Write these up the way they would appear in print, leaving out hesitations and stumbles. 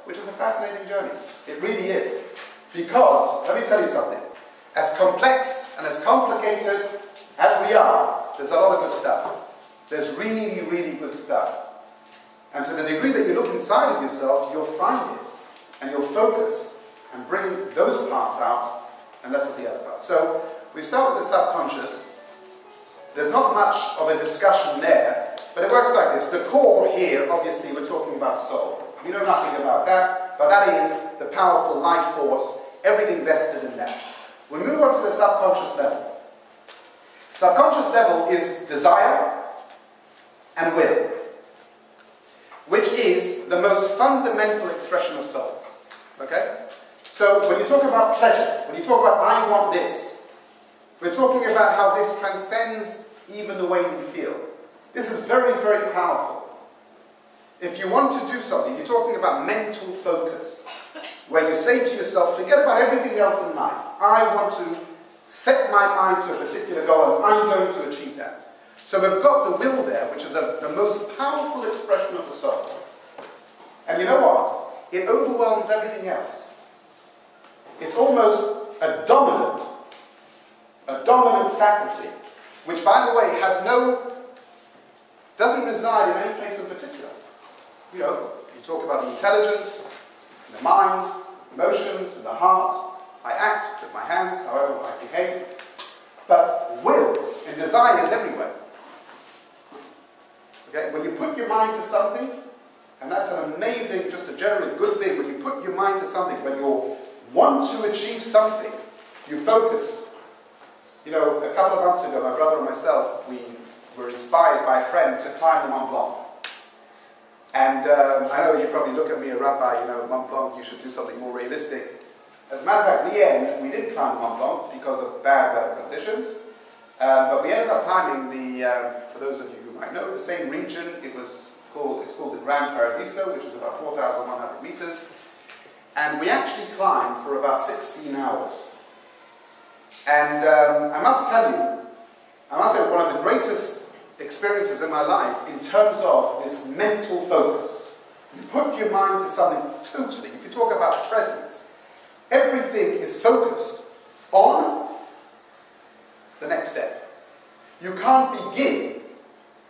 which is a fascinating journey. It really is. Because, let me tell you something, as complex and as complicated as we are, there's a lot of good stuff. There's really, really good stuff. And to the degree that you look inside of yourself, you'll find it. And you'll focus and bring those parts out and less of the other parts. So, we start with the subconscious. There's not much of a discussion there, but it works like this. The core here, obviously, we're talking about soul. We know nothing about that, but that is the powerful life force, everything vested in that. We move on to the subconscious level. Subconscious level is desire and will, which is the most fundamental expression of soul. Okay? So when you talk about pleasure, when you talk about I want this, we're talking about how this transcends even the way we feel. This is very, very powerful. If you want to do something, you're talking about mental focus, where you say to yourself, forget about everything else in life. I want to set my mind to a particular goal and I'm going to achieve that. So we've got the will there, which is the most powerful expression of the soul. And you know what? It overwhelms everything else. It's almost a dominant faculty, which, by the way, doesn't reside in any place in particular. You know, you talk about the intelligence, the mind, emotions, and the heart. I act with my hands, however I behave. But will and desire is everywhere. Okay? When you put your mind to something, and that's an amazing, just a generally good thing, when you put your mind to something, when you want to achieve something, you focus. You know, a couple of months ago, my brother and myself, we were inspired by a friend to climb the Mont Blanc. And I know you probably look at me, a rabbi, you know, Mont Blanc, you should do something more realistic. As a matter of fact, in the end, we didn't climb the Mont Blanc because of bad weather conditions. But we ended up climbing for those of you who might know, the same region. It's called the Grand Paradiso, which is about 4,100 meters. And we actually climbed for about 16 hours. And I must say, one of the greatest experiences in my life in terms of this mental focus. You put your mind to something totally. If you talk about presence, everything is focused on the next step. You can't begin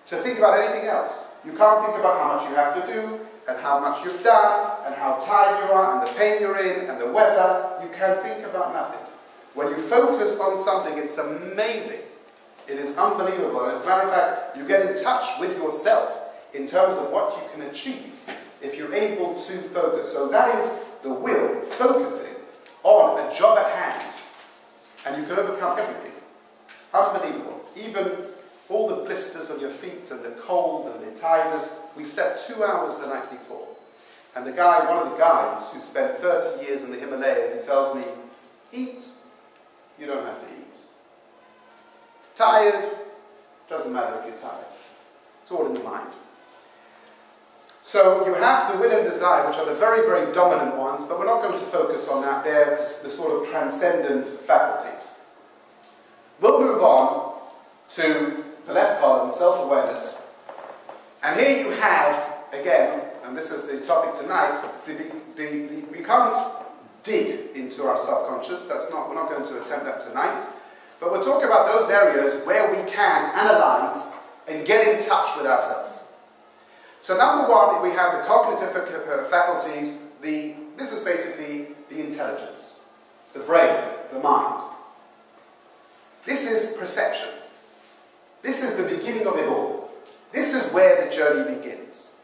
to think about anything else. You can't think about how much you have to do, and how much you've done, and how tired you are, and the pain you're in, and the weather. You can think about nothing. When you focus on something, it's amazing. It is unbelievable. And as a matter of fact, you get in touch with yourself in terms of what you can achieve if you're able to focus. So that is the will, focusing on a job at hand. And you can overcome everything. Unbelievable. Even all the blisters on your feet and the cold and the tiredness. We slept 2 hours the night before. And the guy, one of the guys who spent 30 years in the Himalayas, he tells me, eat, you don't have to eat. Tired, doesn't matter if you're tired. It's all in the mind. So you have the will and desire, which are the very, very dominant ones, but we're not going to focus on that. They're the sort of transcendent faculties. We'll move on to the left column, self-awareness. And here you have, again, and this is the topic tonight, we can't dig into our subconscious. We're not going to attempt that tonight. But we'll talk about those areas where we can analyze and get in touch with ourselves. So number one, we have the cognitive faculties. This is basically the intelligence, the brain, the mind. This is perception. This is the beginning of it all. This is where the journey begins.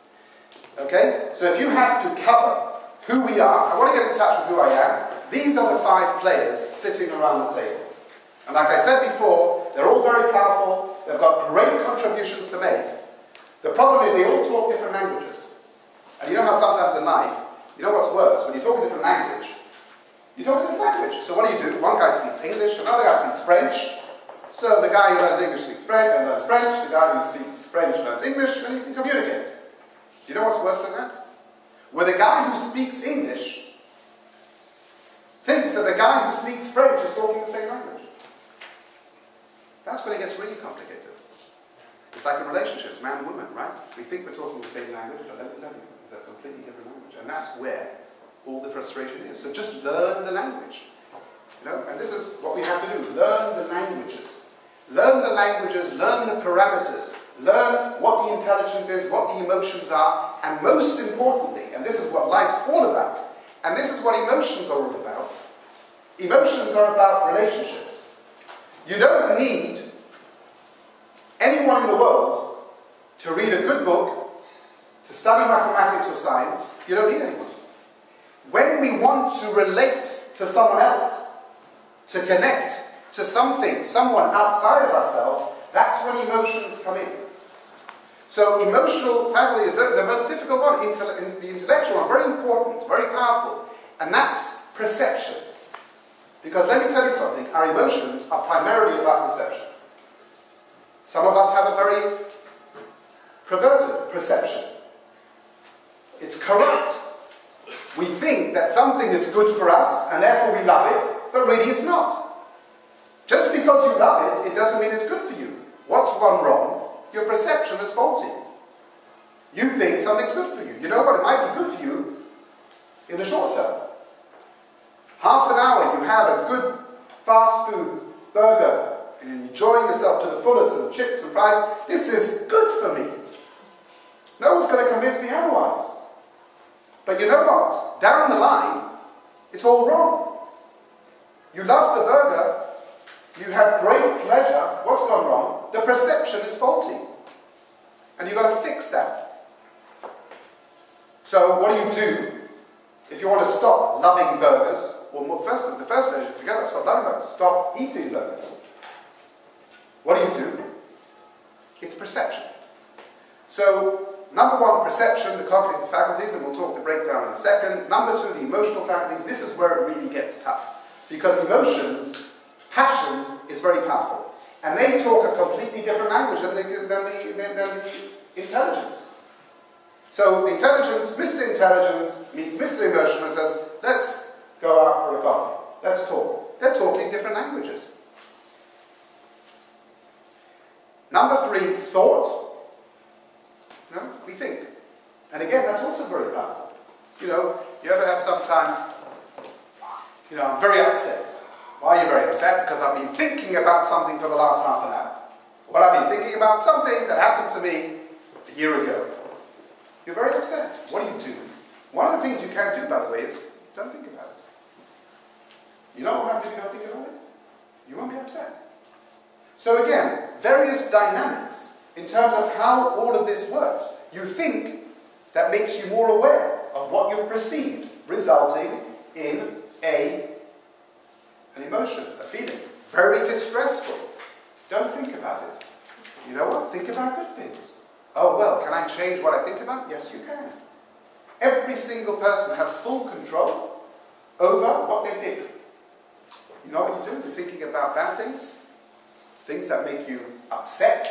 Okay? So if you have to cover who we are, I want to get in touch with who I am. These are the 5 players sitting around the table. And like I said before, they're all very powerful. They've got great contributions to make. The problem is they all talk different languages. And you know how sometimes in life, you know what's worse? When you talk a different language, you talk a different language. So what do? One guy speaks English, another guy speaks French. So the guy who learns English speaks French and learns French. The guy who speaks French learns English, and you can communicate. Do you know what's worse than that? Where the guy who speaks English thinks that the guy who speaks French is talking the same language. That's when it gets really complicated. It's like in relationships, man and woman, right? We think we're talking the same language, but let me tell you, it's a completely different language. And that's where all the frustration is. So just learn the language. You know, and this is what we have to do. Learn the languages. Learn the languages, learn the parameters, learn what the intelligence is, what the emotions are, and most importantly, and this is what life's all about, and this is what emotions are all about. Emotions are about relationships. You don't need anyone in the world to read a good book, to study mathematics or science. You don't need anyone. When we want to relate to someone else, to connect to something, someone outside of ourselves, that's when emotions come in. So emotional faculty is the most difficult one, the intellectual one, very important, very powerful, and that's perception. Because let me tell you something, our emotions are primarily about perception. Some of us have a very perverted perception. It's corrupt. We think that something is good for us, and therefore we love it, but really it's not. Just because you love it, it doesn't mean it's good for you. What's gone wrong? Your perception is faulty. You think something's good for you. You know what? It might be good for you in the short term. Half an hour you have a good fast food burger and you're enjoying yourself to the fullest and chips and fries. This is good for me. No one's going to convince me otherwise. But you know what? Down the line, it's all wrong. You love the burger. You had great pleasure. What's gone wrong? The perception is faulty. And you've got to fix that. So what do? If you want to stop loving burgers, or the first stage, forget about stop loving burgers, stop eating burgers. What do? It's perception. So, number one, perception, the cognitive faculties, and we'll talk the breakdown in a second. Number two, the emotional faculties. This is where it really gets tough. Because emotions, passion, is very powerful. And they talk a completely different language than the intelligence. So intelligence, Mr. Intelligence meets Mr. Emotion and says, let's go out for a coffee. Let's talk. They're talking different languages. Number three, thought. You know, we think. And again, that's also very powerful. You know, you ever have sometimes, you know, I'm very upset. Why are you very upset? Because I've been thinking about something for the last half an hour. Well, I've been thinking about something that happened to me a year ago. You're very upset. What do? One of the things you can't do, by the way, is don't think about it. You know what happens if you don't think about it? You won't be upset. So again, various dynamics in terms of how all of this works. You think that makes you more aware of what you've perceived, resulting in an emotion, a feeling. Very distressful. Don't think about it. You know what? Think about good things. Oh, well, can I change what I think about? Yes, you can. Every single person has full control over what they think. You know what you do? You're thinking about bad things, things that make you upset.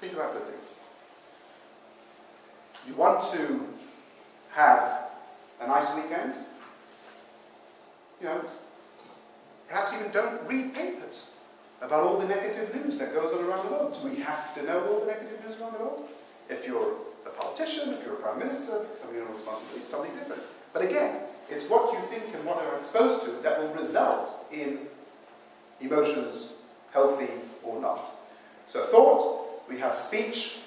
Think about good things. You want to have a nice weekend? You know, perhaps even don't read papers about all the negative news that goes on around the world. Do we have to know all the negative news around the world? If you're a politician, if you're a prime minister, coming on responsibility, it's something different. But again, it's what you think and what you're exposed to that will result in emotions, healthy or not. So thought, we have speech,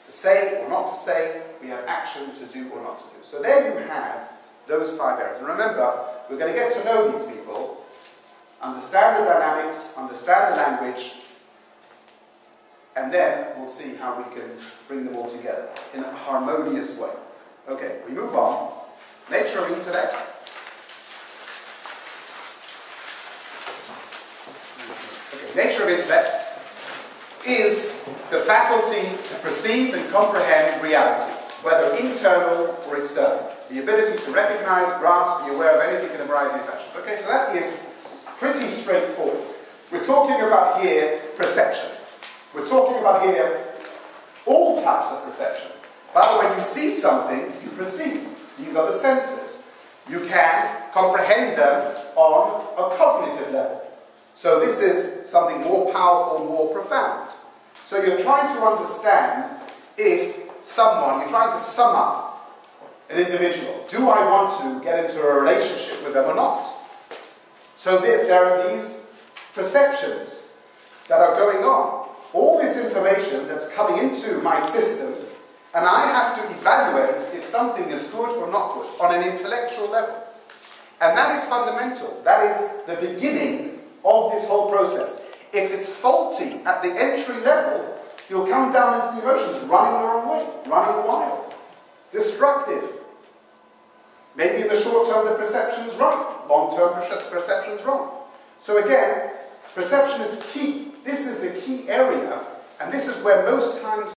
to say or not to say, we have action to do or not to do. So there you have those 5 areas. And remember, we're going to get to know these people, understand the dynamics, understand the language, and then we'll see how we can bring them all together in a harmonious way. Okay, we move on. Nature of intellect. Okay, nature of intellect is the faculty to perceive and comprehend reality, whether internal or external. The ability to recognize, grasp, be aware of anything in a variety of fashions. Okay, so that is pretty straightforward. We're talking about here perception. We're talking about here all types of perception. But when you see something, you perceive. These are the senses. You can comprehend them on a cognitive level. So this is something more powerful, more profound. So you're trying to understand if someone, you're trying to sum up an individual? Do I want to get into a relationship with them or not? So there are these perceptions that are going on. All this information that's coming into my system, and I have to evaluate if something is good or not good on an intellectual level. And that is fundamental. That is the beginning of this whole process. If it's faulty at the entry level, you'll come down into the emotions, running the wrong way, running wild, destructive. Maybe in the short term the perception's right, long term perception's wrong. So again, perception is key. This is the key area, and this is where most times